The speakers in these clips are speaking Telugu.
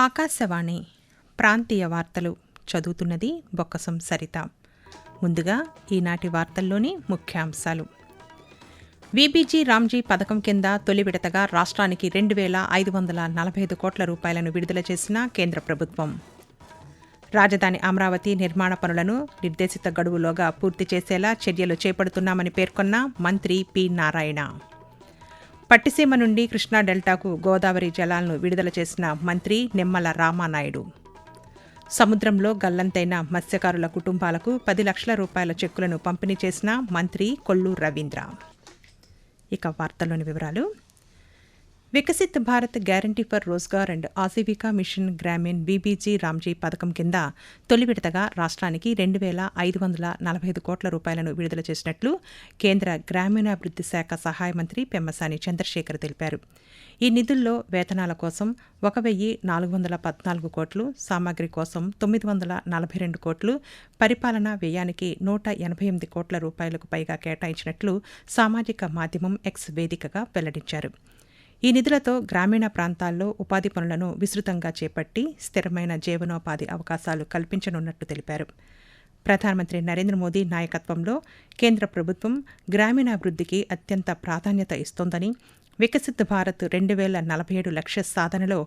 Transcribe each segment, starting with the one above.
ఆకాశవాణి ప్రాంతీయ వార్తలు చదువుతున్నది బొక్కసం సరిత. ముందుగా ఈనాటి వార్తల్లోని ముఖ్యాంశాలు. వీబీజీ రామ్జీ పథకం కింద తొలి విడతగా రాష్ట్రానికి 2,545 కోట్ల రూపాయలను విడుదల చేసిన కేంద్ర ప్రభుత్వం. రాజధాని అమరావతి నిర్మాణ పనులను నిర్దేశిత గడువులోగా పూర్తి చేసేలా చర్యలు చేపడుతున్నామని పేర్కొన్న మంత్రి పి. నారాయణ. పట్టిసీమ నుండి కృష్ణా డెల్టాకు గోదావరి జలాలను విడుదల చేసిన మంత్రి నిమ్మల రామానాయుడు. సముద్రంలో గల్లంతైన మత్స్యకారుల కుటుంబాలకు 10 లక్షల రూపాయల చెక్కులను పంపిణీ చేసిన మంత్రి కొల్లు రవీంద్ర. ఇక వార్తల్లోని వివరాలు. Viksit Bharat guarantee for Rozgar and Aajeevika mission Gramin VBG Ramji పథకం కింద తొలి విడతగా రాష్ట్రానికి 2,545 కోట్ల రూపాయలను విడుదల చేసినట్లు కేంద్ర గ్రామీణాభివృద్ధి శాఖ సహాయ మంత్రి పెమ్మసాని చంద్రశేఖర్ తెలిపారు. ఈ నిధుల్లో వేతనాల కోసం 1,414 కోట్లు, సామాగ్రి కోసం 942 కోట్లు, పరిపాలనా వ్యయానికి 188 కోట్ల రూపాయలకు పైగా కేటాయించినట్లు సామాజిక మాధ్యమం ఎక్స్ వేదికగా వెల్లడించారు. ఈ నిధులతో గ్రామీణ ప్రాంతాల్లో ఉపాధి పనులను విస్తృతంగా చేపట్టి స్థిరమైన జీవనోపాధి అవకాశాలు కల్పించనున్నట్లు తెలిపారు. ప్రధానమంత్రి నరేంద్ర మోదీ నాయకత్వంలో కేంద్ర ప్రభుత్వం గ్రామీణాభివృద్ధికి అత్యంత ప్రాధాన్యత ఇస్తోందని, వికసిత్ భారత్ 2047 లక్ష్య సాధనలో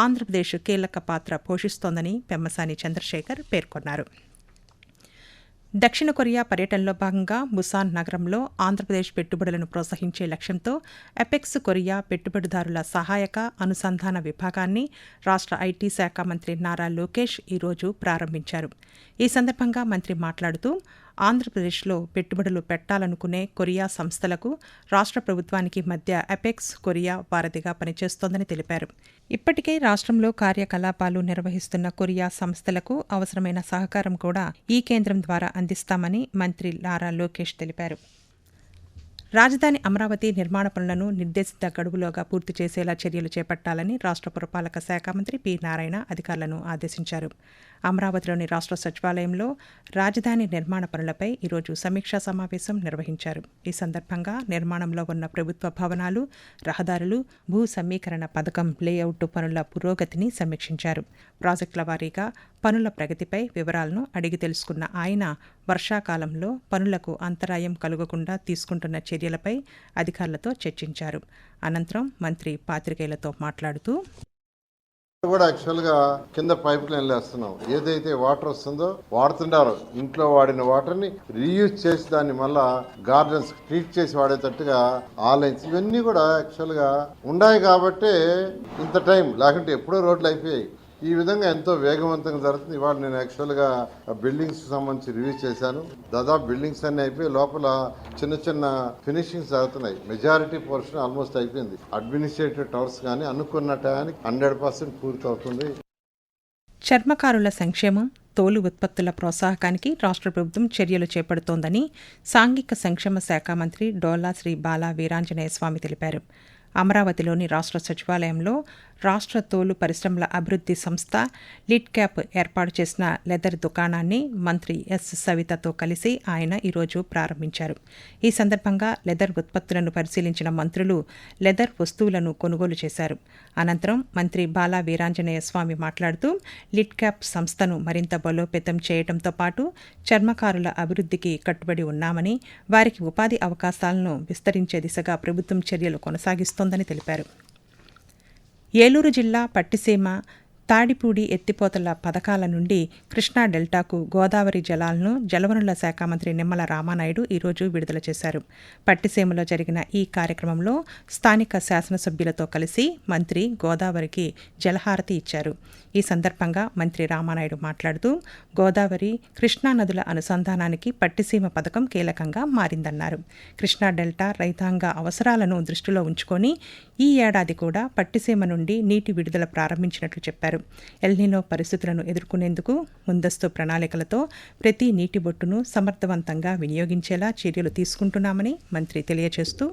ఆంధ్రప్రదేశ్ కీలక పాత్ర పోషిస్తోందని పెమ్మసాని చంద్రశేఖర్ పేర్కొన్నారు. దక్షిణ కొరియా పర్యటనలో భాగంగా బుసాన్ నగరంలో ఆంధ్రప్రదేశ్ పెట్టుబడులను ప్రోత్సహించే లక్ష్యంతో అపెక్స్ కొరియా పెట్టుబడిదారుల సహాయక అనుసంధాన విభాగాన్ని రాష్ట్ర ఐటీ శాఖ మంత్రి నారా లోకేష్ ఈరోజు ప్రారంభించారు. ఈ సందర్భంగా మంత్రి మాట్లాడుతూ ఆంధ్రప్రదేశ్లో పెట్టుబడులు పెట్టాలనుకునే కొరియా సంస్థలకు రాష్ట్ర ప్రభుత్వానికి మధ్య అపెక్స్ కొరియా వారధిగా పనిచేస్తోందని తెలిపారు. ఇప్పటికే రాష్ట్రంలో కార్యకలాపాలు నిర్వహిస్తున్న కొరియా సంస్థలకు అవసరమైన సహకారం కూడా ఈ కేంద్రం ద్వారా అందిస్తామని మంత్రి నారా లోకేష్ తెలిపారు. రాజధాని అమరావతి నిర్మాణ పనులను నిర్దేశిత గడువులోగా పూర్తి చేసేలా చర్యలు చేపట్టాలని రాష్ట్ర పురపాలక శాఖ మంత్రి పి. నారాయణ అధికారులను ఆదేశించారు. అమరావతిలోని రాష్ట్ర సచివాలయంలో రాజధాని నిర్మాణ పనులపై ఈరోజు సమీక్షా సమావేశం నిర్వహించారు. ఈ సందర్భంగా నిర్మాణంలో ఉన్న ప్రభుత్వ భవనాలు, రహదారులు, భూ సమీకరణ పథకం లేఅవుట్ పనుల పురోగతిని సమీక్షించారు. ప్రాజెక్టుల వారీగా పనుల ప్రగతిపై వివరాలను అడిగి తెలుసుకున్న ఆయన వర్షాకాలంలో పనులకు అంతరాయం కలుగకుండా తీసుకుంటున్న చర్యలపై అధికారులతో చర్చించారు. అనంతరం మంత్రి పాత్రికేయులతో మాట్లాడుతూ కూడా యాక్చువల్గా కింద పైప్ లైన్లు వేస్తున్నాం. ఏదైతే వాటర్ వస్తుందో వాడుతుంటారో ఇంట్లో వాడిన వాటర్ని రీయూజ్ చేసి దాన్ని మళ్ళా గార్డెన్స్ ట్రీట్ చేసి వాడేటట్టుగా ఆ లైన్స్ ఇవన్నీ కూడా యాక్చువల్గా ఉన్నాయి కాబట్టి ఇంత టైం లేకుంటే ఎప్పుడో రోడ్లు అయిపోయాయి. ఈ విధంగా ఎంతో వేగవంతంగా జరుగుతుంది. ఇవాళ నేను యాక్చువల్గా బిల్డింగ్స్ సంబంధించి రివ్యూ చేశాను. దాదాపు బిల్డింగ్స్ అన్ని అయిపోయి లోపల చిన్న చిన్న ఫినిషింగ్స్ జరుగుతున్నాయి. మెజారిటీ పోర్షన్ ఆల్మోస్ట్ అయిపోయింది. అడ్మినిస్ట్రేటివ్ టవర్స్ కానీ అనుకున్న టయానికి 100% పూర్తి అవుతుంది. చర్మకారుల సంక్షేమం, తోలు ఉత్పత్తుల ప్రోత్సాహకానికి రాష్ట్ర ప్రభుత్వం చర్యలు చేపడుతోందని సాంఘిక సంక్షేమ శాఖ మంత్రి డోలా శ్రీ బాలా వీరాంజనేయ స్వామి తెలిపారు. అమరావతిలోని రాష్ట్ర సచివాలయంలో రాష్ట్ర తోలు పరిశ్రమల అభివృద్ధి సంస్థ లిడ్ క్యాప్ ఏర్పాటు చేసిన లెదర్ దుకాణాన్ని మంత్రి ఎస్. సవితతో కలిసి ఆయన ఈరోజు ప్రారంభించారు. ఈ సందర్భంగా లెదర్ ఉత్పత్తులను పరిశీలించిన మంత్రులు లెదర్ వస్తువులను కొనుగోలు చేశారు. అనంతరం మంత్రి బాలా వీరాంజనేయ స్వామి మాట్లాడుతూ లిడ్ క్యాప్ సంస్థను మరింత బలోపేతం చేయడంతో పాటు చర్మకారుల అభివృద్ధికి కట్టుబడి ఉన్నామని, వారికి ఉపాధి అవకాశాలను విస్తరించే దిశగా ప్రభుత్వం చర్యలు కొనసాగిస్తోందని తెలిపారు. ఏలూరు జిల్లా పట్టిసీమ, తాడిపూడి ఎత్తిపోతల పథకాల నుండి కృష్ణా డెల్టాకు గోదావరి జలాలను జలవనరుల శాఖ మంత్రి నిమ్మల రామానాయుడు ఈరోజు విడుదల చేశారు. పట్టిసీమలో జరిగిన ఈ కార్యక్రమంలో స్థానిక శాసనసభ్యులతో కలిసి మంత్రి గోదావరికి జలహారతి ఇచ్చారు. ఈ సందర్భంగా మంత్రి రామానాయుడు మాట్లాడుతూ గోదావరి, కృష్ణా నదుల అనుసంధానానికి పట్టిసీమ పథకం కీలకంగా మారిందన్నారు. కృష్ణా డెల్టా రైతాంగ అవసరాలను దృష్టిలో ఉంచుకొని ఈ ఏడాది కూడా పట్టిసీమ నుండి నీటి విడుదల ప్రారంభించినట్లు చెప్పారు. ఎల్నినో పరిస్థితులను ఎదుర్కొనేందుకు ముందస్తు ప్రణాళికలతో ప్రతి నీటి బొట్టును సమర్థవంతంగా వినియోగించేలా చర్యలు తీసుకుంటున్నామని మంత్రి తెలియజేస్తూ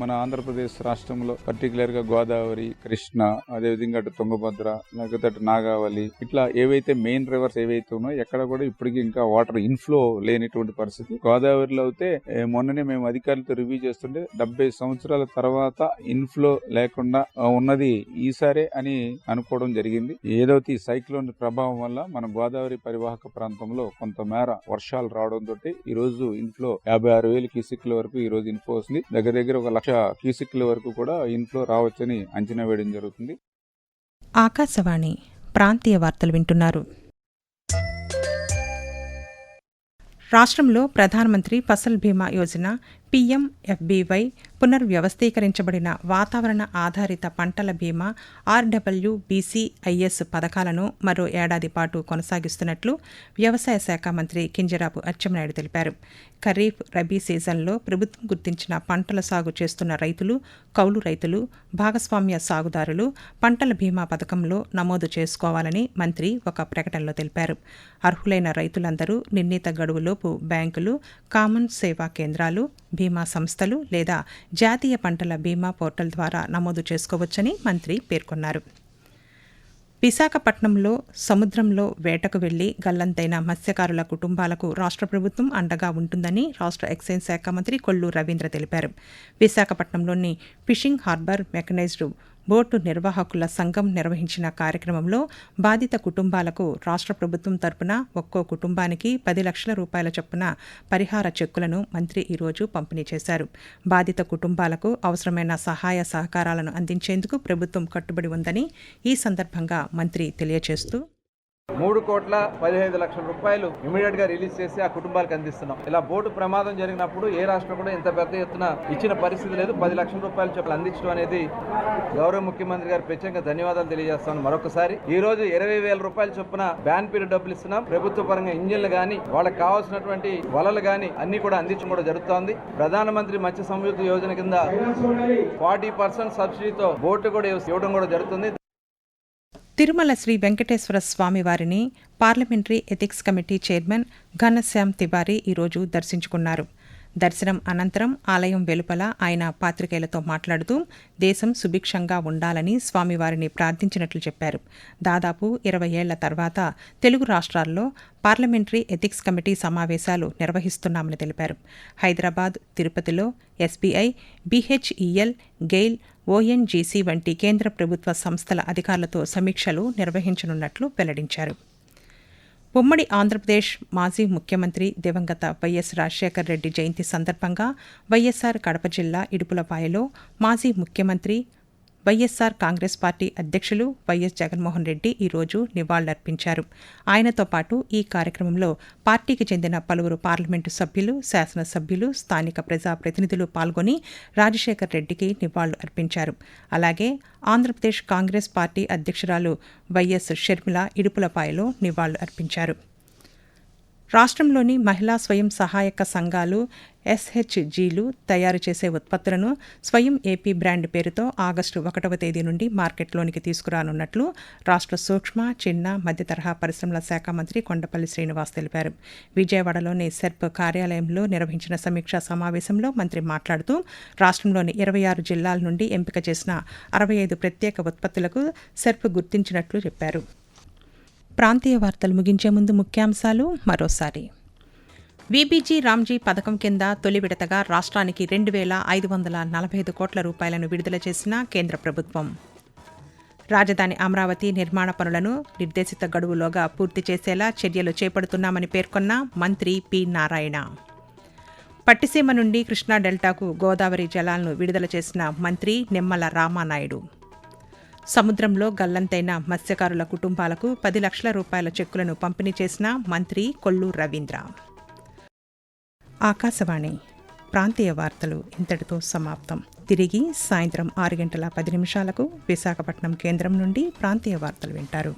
మన ఆంధ్రప్రదేశ్ రాష్ట్రంలో పర్టికులర్ గా గోదావరి, కృష్ణ, అదేవిధంగా అటు తుంగభద్ర, లేకపోతే అటు నాగావళి, ఇట్లా ఏవైతే మెయిన్ రివర్స్ ఏవైతే ఉన్నాయో ఎక్కడ కూడా ఇప్పటికీ ఇంకా వాటర్ ఇన్ఫ్లో లేనిటువంటి పరిస్థితి. గోదావరిలో అయితే మొన్ననే మేము అధికారులతో రివ్యూ చేస్తుంటే 70 సంవత్సరాల తర్వాత ఇన్ఫ్లో లేకుండా ఉన్నది ఈసారే అని అనుకోవడం జరిగింది. ఏదైతే ఈ సైక్లోన్ ప్రభావం వల్ల మన గోదావరి పరివాహక ప్రాంతంలో కొంతమేర వర్షాలు రావడంతో ఈ రోజు ఇన్ఫ్లో 56,000 క్యూసెక్ల వరకు ఈ రోజు ఇన్ఫ్లో వస్తుంది. దగ్గర దగ్గర 1,00,000 క్యూసెక్ల వరకు కూడా ఇన్ఫ్లో రావచ్చని అంచనా వేయడం జరుగుతుంది. ఆకాశవాణి ప్రాంతీయ వార్తలు వింటున్నారు. రాష్ట్రంలో ప్రధానమంత్రి ఫసల్ బీమా యోజన PMFBY పునర్వ్యవస్థీకరించబడిన వాతావరణ ఆధారిత పంటల బీమా RWBCIS పథకాలను మరో ఏడాది పాటు కొనసాగిస్తున్నట్లు వ్యవసాయ శాఖ మంత్రి కింజరాపు అచ్చెన్నాయుడు తెలిపారు. ఖరీఫ్, రబీ సీజన్లో ప్రభుత్వం గుర్తించిన పంటల సాగు చేస్తున్న రైతులు, కౌలు రైతులు, భాగస్వామ్య సాగుదారులు పంటల బీమా పథకంలో నమోదు చేసుకోవాలని మంత్రి ఒక ప్రకటనలో తెలిపారు. అర్హులైన రైతులందరూ నిర్ణీత గడువులోపు బ్యాంకులు, కామన్ సేవా కేంద్రాలు, బీమా సంస్థలు లేదా జాతీయ పంటల బీమా పోర్టల్ ద్వారా నమోదు చేసుకోవచ్చని మంత్రి పేర్కొన్నారు. విశాఖపట్నంలో సముద్రంలో వేటకు వెళ్లి గల్లంతైన మత్స్యకారుల కుటుంబాలకు రాష్ట్ర ప్రభుత్వం అండగా ఉంటుందని రాష్ట్ర ఎక్సైజ్ శాఖ మంత్రి కొల్లు రవీంద్ర తెలిపారు. విశాఖపట్నంలోని ఫిషింగ్ హార్బర్ మెకనైజ్డ్ బోటు నిర్వాహకుల సంఘం నిర్వహించిన కార్యక్రమంలో బాధిత కుటుంబాలకు రాష్ట్ర ప్రభుత్వం తరపున ఒక్కో కుటుంబానికి 10 లక్షల రూపాయల చొప్పున పరిహార చెక్కులను మంత్రి ఈరోజు పంపిణీ చేశారు. బాధిత కుటుంబాలకు అవసరమైన సహాయ సహకారాలను అందించేందుకు ప్రభుత్వం కట్టుబడి ఉందని ఈ సందర్భంగా మంత్రి తెలియజేస్తూ 3,15,00,000 రూపాయలు ఇమీడియట్ గా రిలీజ్ చేసి ఆ కుటుంబాలకు అందిస్తున్నాం. ఇలా బోటు ప్రమాదం జరిగినప్పుడు ఏ రాష్ట్రం కూడా ఇంత పెద్ద ఎత్తున ఇచ్చిన పరిస్థితి లేదు. 10 లక్షల రూపాయలు చొప్పున అందించడం అనేది గౌరవ ముఖ్యమంత్రి గారు ప్రత్యేకంగా ధన్యవాదాలు తెలియజేస్తాను. మరొకసారి ఈ రోజు 20,000 రూపాయల చొప్పున బ్యాన్ పీరియడ్ డబ్బులు ఇస్తున్నాం. ప్రభుత్వ పరంగా ఇంజిన్లు గానీ వాళ్ళకి కావాల్సినటువంటి వలలు గానీ అన్ని కూడా అందించడం కూడా జరుగుతోంది. ప్రధానమంత్రి మత్స్య సంయుక్త యోజన కింద 40% సబ్సిడీతో బోటు కూడా ఇవ్వడం కూడా జరుగుతుంది. తిరుమల శ్రీ వెంకటేశ్వర స్వామివారిని parliamentary ethics committee chairman Ghanshyam Tiwari ఈరోజు దర్శించుకున్నారు. దర్శనం అనంతరం ఆలయం వెలుపల ఆయన పాత్రికేయులతో మాట్లాడుతూ దేశం సుభిక్షంగా ఉండాలని స్వామివారిని ప్రార్థించినట్లు చెప్పారు. దాదాపు 20 ఏళ్ల తర్వాత తెలుగు రాష్ట్రాల్లో పార్లమెంటరీ ఎథిక్స్ కమిటీ సమావేశాలు నిర్వహిస్తున్నామని తెలిపారు. హైదరాబాద్, తిరుపతిలో SBI, BHEL, గెయిల్, ONGC వంటి కేంద్ర ప్రభుత్వ సంస్థల అధికారులతో సమీక్షలు నిర్వహించనున్నట్లు వెల్లడించారు. ఉమ్మడి ఆంధ్రప్రదేశ్ మాజీ ముఖ్యమంత్రి దివంగత వైఎస్ రాజశేఖర్ రెడ్డి జయంతి సందర్భంగా వైఎస్ఆర్ కడప జిల్లా ఇడుపులపాయలో మాజీ ముఖ్యమంత్రి, వైఎస్ఆర్ కాంగ్రెస్ పార్టీ అధ్యక్షులు వైఎస్ జగన్మోహన్ రెడ్డి ఈరోజు నివాళులర్పించారు. ఆయనతో పాటు ఈ కార్యక్రమంలో పార్టీకి చెందిన పలువురు పార్లమెంటు సభ్యులు, శాసనసభ్యులు, స్థానిక ప్రజాప్రతినిధులు పాల్గొని రాజశేఖర్ రెడ్డికి నివాళులు అర్పించారు. అలాగే ఆంధ్రప్రదేశ్ కాంగ్రెస్ పార్టీ అధ్యక్షురాలు వైఎస్ షర్మిల ఇడుపులపాయలో నివాళులు అర్పించారు. రాష్ట్రంలోని మహిళా స్వయం సహాయక సంఘాలు SHGలు తయారు చేసే ఉత్పత్తులను స్వయం ఏపీ బ్రాండ్ పేరుతో ఆగస్టు 1వ తేదీ నుండి మార్కెట్లోనికి తీసుకురానున్నట్లు రాష్ట్ర సూక్ష్మ, చిన్న, మధ్యతరహా పరిశ్రమల శాఖ మంత్రి కొండపల్లి శ్రీనివాస్ తెలిపారు. విజయవాడలోని సెర్ప్ కార్యాలయంలో నిర్వహించిన సమీక్షా సమావేశంలో మంత్రి మాట్లాడుతూ రాష్ట్రంలోని 26 జిల్లాల నుండి ఎంపిక చేసిన 65 ప్రత్యేక ఉత్పత్తులకు సెర్ప్ గుర్తించినట్లు చెప్పారు. ప్రాంతీయ వార్తలు ముగించే ముందు ముఖ్యాంశాలు మరోసారి. వీబీజీ రామ్జీ పథకం కింద తొలి విడతగా రాష్ట్రానికి 2,545 కోట్ల రూపాయలను విడుదల చేసిన కేంద్ర ప్రభుత్వం. రాజధాని అమరావతి నిర్మాణ పనులను నిర్దేశిత గడువులోగా పూర్తి చేసేలా చర్యలు చేపడుతున్నామని పేర్కొన్న మంత్రి పి. నారాయణ. పట్టిసీమ నుండి కృష్ణా డెల్టాకు గోదావరి జలాలను విడుదల చేసిన మంత్రి నిమ్మల రామానాయుడు. సముద్రంలో గల్లంతైన మత్స్యకారుల కుటుంబాలకు 10 లక్షల రూపాయల చెక్కులను పంపిణీ చేసిన మంత్రి కొల్లు రవీంద్ర. ఆకాశవాణి ప్రాంతీయ వార్తలు ఇంతటితో సమాప్తం. తిరిగి సాయంత్రం 6 గంటల 10 నిమిషాలకు విశాఖపట్నం కేంద్రం నుండి ప్రాంతీయ వార్తలు వింటారు.